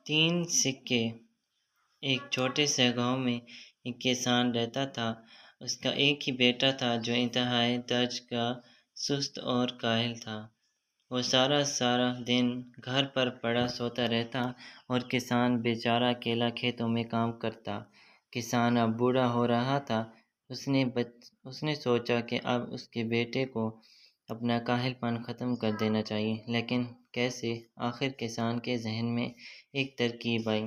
تین سکے۔ ایک چھوٹے سے گاؤں میں ایک کسان رہتا تھا۔ اس کا ایک ہی بیٹا تھا جو انتہائی درج کا سست اور کاہل تھا۔ وہ سارا دن گھر پر پڑا سوتا رہتا اور کسان بیچارہ اکیلا کھیتوں میں کام کرتا۔ کسان اب بوڑھا ہو رہا تھا۔ اس نے سوچا کہ اب اس کے بیٹے کو اپنا کاہل پن ختم کر دینا چاہیے، لیکن کیسے؟ آخر کسان کے ذہن میں ایک ترکیب آئی۔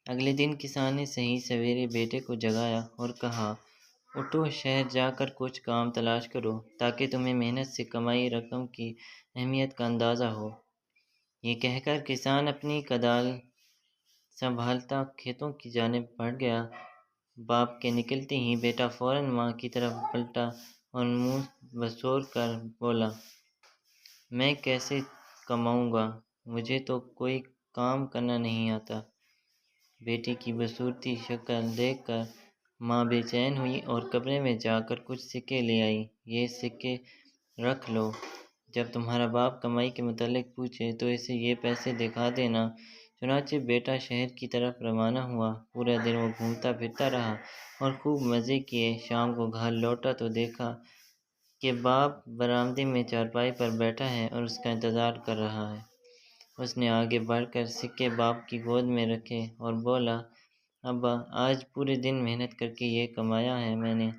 اگلے دن کسان نے صحیح سویرے بیٹے کو جگایا اور کہا، اٹھو، شہر جا کر کچھ کام تلاش کرو تاکہ تمہیں محنت سے کمائی رقم کی اہمیت کا اندازہ ہو۔ یہ کہہ کر کسان اپنی کدال سنبھالتا کھیتوں کی جانب بڑھ گیا۔ باپ کے نکلتے ہی بیٹا فوراً ماں کی طرف پلٹا اور منہ بسور کر بولا، میں کیسے کماؤں گا؟ مجھے تو کوئی کام کرنا نہیں آتا۔ بیٹے کی بصورتی شکل دیکھ کر ماں بے چین ہوئی اور کمرے میں جا کر کچھ سکے لے آئی۔ یہ سکے رکھ لو، جب تمہارا باپ کمائی کے متعلق پوچھے تو اسے یہ پیسے دکھا دینا۔ چنانچہ بیٹا شہر کی طرف روانہ ہوا۔ پورا دن وہ گھومتا پھرتا رہا اور خوب مزے کیے۔ شام کو گھر لوٹا تو دیکھا کہ باپ برآمدے میں چارپائی پر بیٹھا ہے اور اس کا انتظار کر رہا ہے۔ اس نے آگے بڑھ کر سکے باپ کی گود میں رکھے اور بولا، ابا، آج پورے دن محنت کر کے یہ کمایا ہے میں نے۔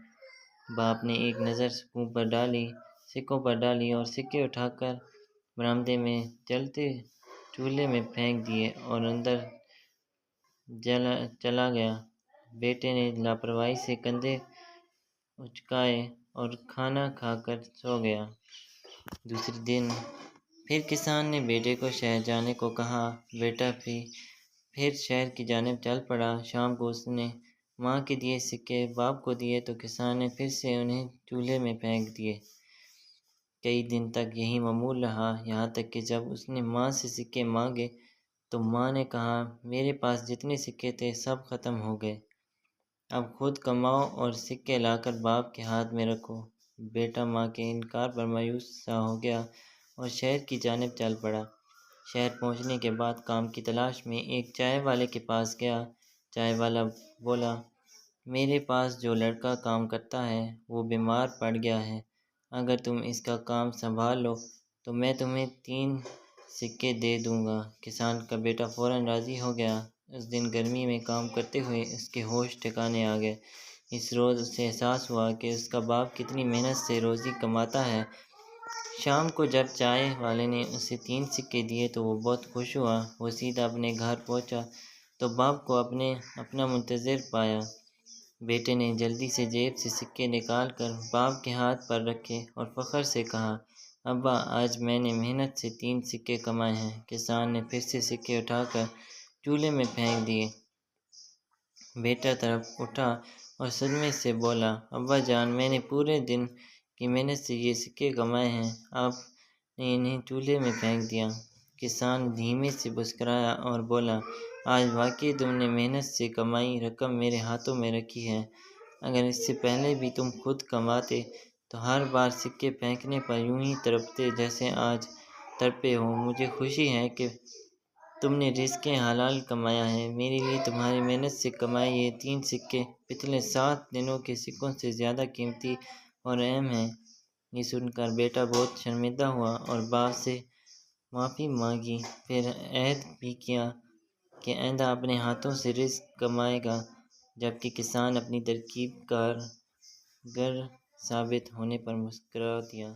باپ نے ایک نظر سکوں پر ڈالی اور سکے اٹھا کر برآمدے میں جلتے چولہے میں پھینک دیے اور اندر چلا گیا۔ بیٹے نے لاپرواہی سے کندھے اچکائے اور کھانا کھا کر سو گیا۔ دوسرے دن پھر کسان نے بیٹے کو شہر جانے کو کہا۔ بیٹا پھر شہر کی جانب چل پڑا۔ شام کو اس نے ماں کے دیے سکے باپ کو دیے تو کسان نے پھر سے انہیں چولہے میں پھینک دیے۔ کئی دن تک یہی معمول رہا، یہاں تک کہ جب اس نے ماں سے سکے مانگے تو ماں نے کہا، میرے پاس جتنے سکے تھے سب ختم ہو گئے، اب خود کماؤ اور سکے لا کر باپ کے ہاتھ میں رکھو۔ بیٹا ماں کے انکار پر مایوس سا ہو گیا اور شہر کی جانب چل پڑا۔ شہر پہنچنے کے بعد کام کی تلاش میں ایک چائے والے کے پاس گیا۔ چائے والا بولا، میرے پاس جو لڑکا کام کرتا ہے وہ بیمار پڑ گیا ہے، اگر تم اس کا کام سنبھال لو تو میں تمہیں 3 سکے دے دوں گا۔ کسان کا بیٹا فوراً راضی ہو گیا۔ اس دن گرمی میں کام کرتے ہوئے اس کے ہوش ٹھکانے آ گئے۔ اس روز اسے احساس ہوا کہ اس کا باپ کتنی محنت سے روزی کماتا ہے۔ شام کو جب چائے والے نے اسے 3 سکے دیے تو وہ بہت خوش ہوا۔ وہ سیدھا اپنے گھر پہنچا تو باپ کو اپنا منتظر پایا۔ بیٹے نے جلدی سے جیب سے سکے نکال کر باپ کے ہاتھ پر رکھے اور فخر سے کہا، ابا، آج میں نے محنت سے 3 سکے کمائے ہیں۔ کسان نے پھر سے سکے اٹھا کر چولہے میں پھینک دیے۔ بیٹا طرف اٹھا اور صدمے سے بولا، ابا جان، میں نے پورے دن کی محنت سے یہ سکے کمائے ہیں، آپ نے انہیں چولہے میں پھینک دیا۔ کسان دھیمے سے مسکرایا اور بولا، آج واقعی تم نے محنت سے کمائی رقم میرے ہاتھوں میں رکھی ہے۔ اگر اس سے پہلے بھی تم خود کماتے تو ہر بار سکے پھینکنے پر یوں ہی تڑپتے جیسے آج تڑپے ہو۔ مجھے خوشی ہے کہ تم نے رزق حلال کمایا ہے۔ میرے لیے تمہاری محنت سے کمائے یہ 3 سکے پچھلے 7 دنوں کے سکوں سے زیادہ قیمتی اور اہم ہیں۔ یہ سن کر بیٹا بہت شرمندہ ہوا اور باپ سے معافی مانگی، پھر عہد بھی کیا کہ آئندہ اپنے ہاتھوں سے رزق کمائے گا۔ جبکہ کسان اپنی ترکیب کارگر ثابت ہونے پر مسکرا دیا۔